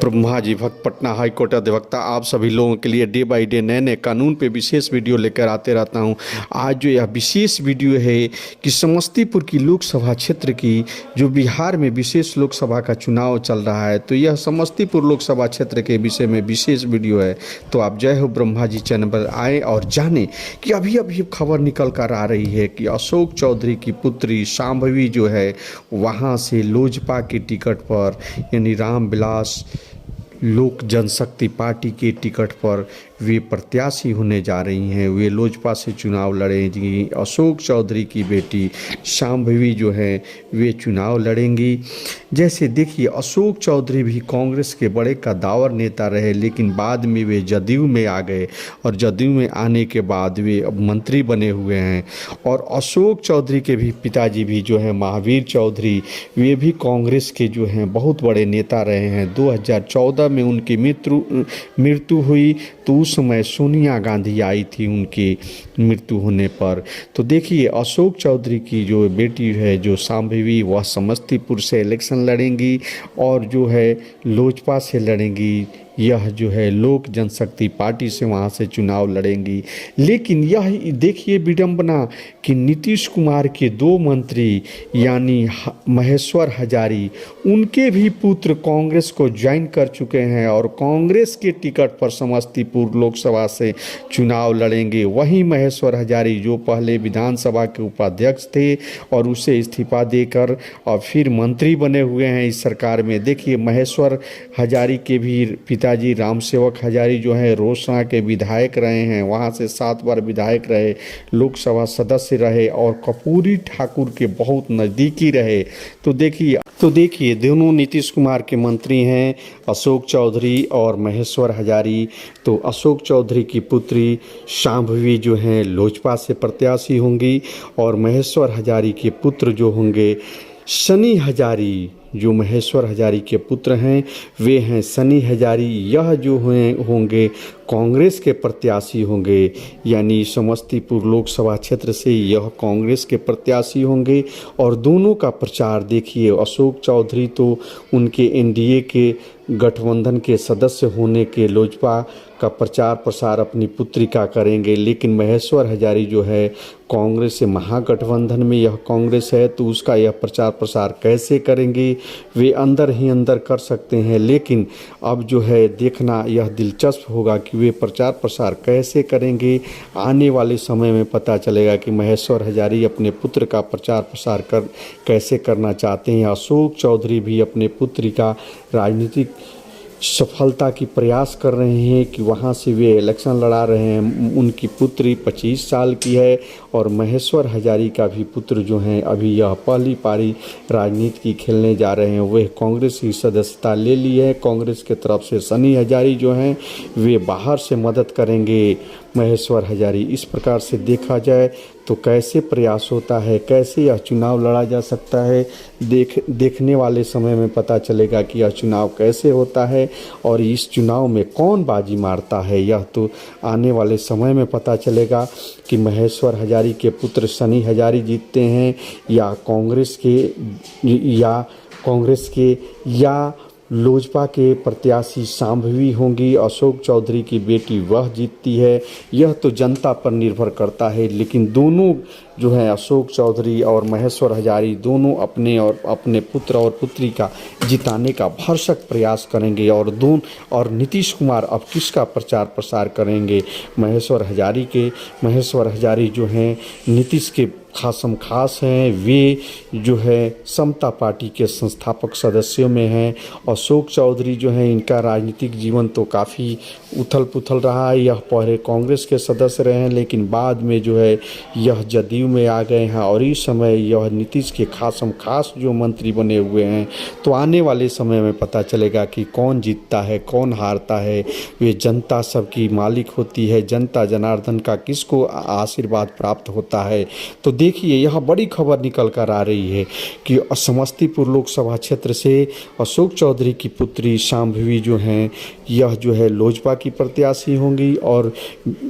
ब्रह्मा जी भक्त Patna high court अधिवक्ता आप सभी लोगों के लिए डे बाय डे नए नए कानून पे विशेष वीडियो लेकर आते रहता हूं। आज जो यह विशेष वीडियो है कि समस्तीपुर की लोकसभा क्षेत्र की जो बिहार में विशेष लोकसभा का चुनाव चल रहा है, तो यह समस्तीपुर लोकसभा क्षेत्र के विषय में विशेष वीडियो है। तो आप जय हो ब्रह्मा जी चैनल पर आए और जाने कि अभी अभी खबर निकल कर आ रही है कि अशोक चौधरी की पुत्री शांभवी जो है वहाँ से लोजपा की टिकट पर यानी रामविलास लोक जनशक्ति पार्टी के टिकट पर वे प्रत्याशी होने जा रही हैं। वे लोजपा से चुनाव लड़ेंगी। अशोक चौधरी की बेटी शांभवी जो है वे चुनाव लड़ेंगी। जैसे देखिए, अशोक चौधरी भी कांग्रेस के बड़े कद्दावर नेता रहे, लेकिन बाद में वे जदयू में आ गए और जदयू में आने के बाद वे अब मंत्री बने हुए हैं। और अशोक चौधरी के भी पिताजी भी जो है महावीर चौधरी, वे भी कांग्रेस के जो हैं बहुत बड़े नेता रहे हैं। 2014 में उनकी मृत्यु हुई तो उस समय सोनिया गांधी आई थी उनकी मृत्यु होने पर। तो देखिए, अशोक चौधरी की जो बेटी है जो शांभवी, वह समस्तीपुर से इलेक्शन लड़ेंगी और जो है लोजपा से लड़ेंगी। यह जो है लोक जनशक्ति पार्टी से वहाँ से चुनाव लड़ेंगी। लेकिन यह देखिए विडंबना कि नीतीश कुमार के 2 मंत्री यानी महेश्वर हजारी, उनके भी पुत्र कांग्रेस को ज्वाइन कर चुके हैं और कांग्रेस के टिकट पर समस्तीपुर लोकसभा से चुनाव लड़ेंगे। वहीं महेश्वर हजारी जो पहले विधानसभा के उपाध्यक्ष थे और उसे इस्तीफा देकर और फिर मंत्री बने हुए हैं इस सरकार में। देखिए, महेश्वर हजारी के भी पिताजी रामसेवक हजारी जो है रोसड़ा के विधायक रहे हैं, वहाँ से 7 बार विधायक रहे, लोकसभा सदस्य रहे और कर्पूरी ठाकुर के बहुत नज़दीकी रहे। तो देखिए दोनों नीतीश कुमार के मंत्री हैं, अशोक चौधरी और महेश्वर हजारी। तो अशोक चौधरी की पुत्री शांभवी जो हैं लोजपा से प्रत्याशी होंगी और महेश्वर हजारी के पुत्र जो होंगे सनी हजारी, जो महेश्वर हजारी के पुत्र हैं वे हैं सनी हजारी। यह जो होंगे कांग्रेस के प्रत्याशी होंगे, यानी समस्तीपुर लोकसभा क्षेत्र से यह कांग्रेस के प्रत्याशी होंगे। और दोनों का प्रचार देखिए, अशोक चौधरी तो उनके एनडीए के गठबंधन के सदस्य होने के लोजपा का प्रचार प्रसार अपनी पुत्री का करेंगे, लेकिन महेश्वर हजारी जो है कांग्रेस से महागठबंधन में यह कांग्रेस है तो उसका यह प्रचार प्रसार कैसे करेंगे, वे अंदर ही अंदर कर सकते हैं। लेकिन अब जो है देखना यह दिलचस्प होगा कि वे प्रचार प्रसार कैसे करेंगे। आने वाले समय में पता चलेगा कि महेश्वर हजारी अपने पुत्र का प्रचार प्रसार कैसे करना चाहते हैं। अशोक चौधरी भी अपने पुत्री का राजनीतिक सफलता की प्रयास कर रहे हैं कि वहाँ से वे इलेक्शन लड़ा रहे हैं। उनकी पुत्री 25 साल की है और महेश्वर हजारी का भी पुत्र जो हैं अभी यह पहली पारी राजनीति की खेलने जा रहे हैं। वह कांग्रेस की सदस्यता ले ली है। कांग्रेस के तरफ से सनी हजारी जो हैं वे बाहर से मदद करेंगे महेश्वर हजारी। इस प्रकार से देखा जाए तो कैसे प्रयास होता है, कैसे यह चुनाव लड़ा जा सकता है, देखने वाले समय में पता चलेगा कि यह चुनाव कैसे होता है और इस चुनाव में कौन बाजी मारता है। यह तो आने वाले समय में पता चलेगा कि महेश्वर हजारी के पुत्र सनी हजारी जीतते हैं या कांग्रेस के या लोजपा के प्रत्याशी शांभवी होंगी। अशोक चौधरी की बेटी वह जीतती है, यह तो जनता पर निर्भर करता है। लेकिन दोनों जो है अशोक चौधरी और महेश्वर हजारी दोनों अपने पुत्र और पुत्री का जिताने का भरसक प्रयास करेंगे। और नीतीश कुमार अब किसका प्रचार प्रसार करेंगे? महेश्वर हजारी जो हैं नीतीश के खासम खास हैं। वे जो है समता पार्टी के संस्थापक सदस्यों में हैं। अशोक चौधरी जो हैं इनका राजनीतिक जीवन तो काफ़ी उथल पुथल रहा है। यह पहले कांग्रेस के सदस्य रहे हैं, लेकिन बाद में जो है यह जदयू में आ गए हैं और इस समय यह नीतीश के खासम खास जो मंत्री बने हुए हैं। तो आने वाले समय में पता चलेगा कि कौन जीतता है, कौन हारता है। वे जनता सबकी मालिक होती है, जनता जनार्दन का किसको आशीर्वाद प्राप्त होता है। तो देखिए यहाँ बड़ी खबर निकल कर आ रही है कि समस्तीपुर लोकसभा क्षेत्र से अशोक चौधरी की पुत्री शांभवी जो हैं यह जो है लोजपा की प्रत्याशी होंगी और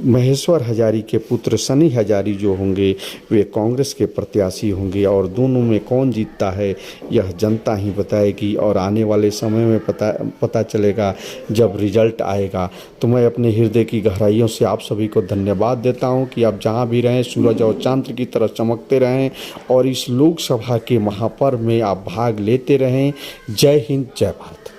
महेश्वर हजारी के पुत्र सनी हजारी जो होंगे वे कांग्रेस के प्रत्याशी होंगे। और दोनों में कौन जीतता है यह जनता ही बताएगी और आने वाले समय में पता चलेगा जब रिजल्ट आएगा। तो मैं अपने हृदय की गहराइयों से आप सभी को धन्यवाद देता हूं कि आप जहां भी रहें सूरज और चांद की तरह चमकते रहें और इस लोकसभा के महापर्व में आप भाग लेते रहें। जय हिंद, जय भारत।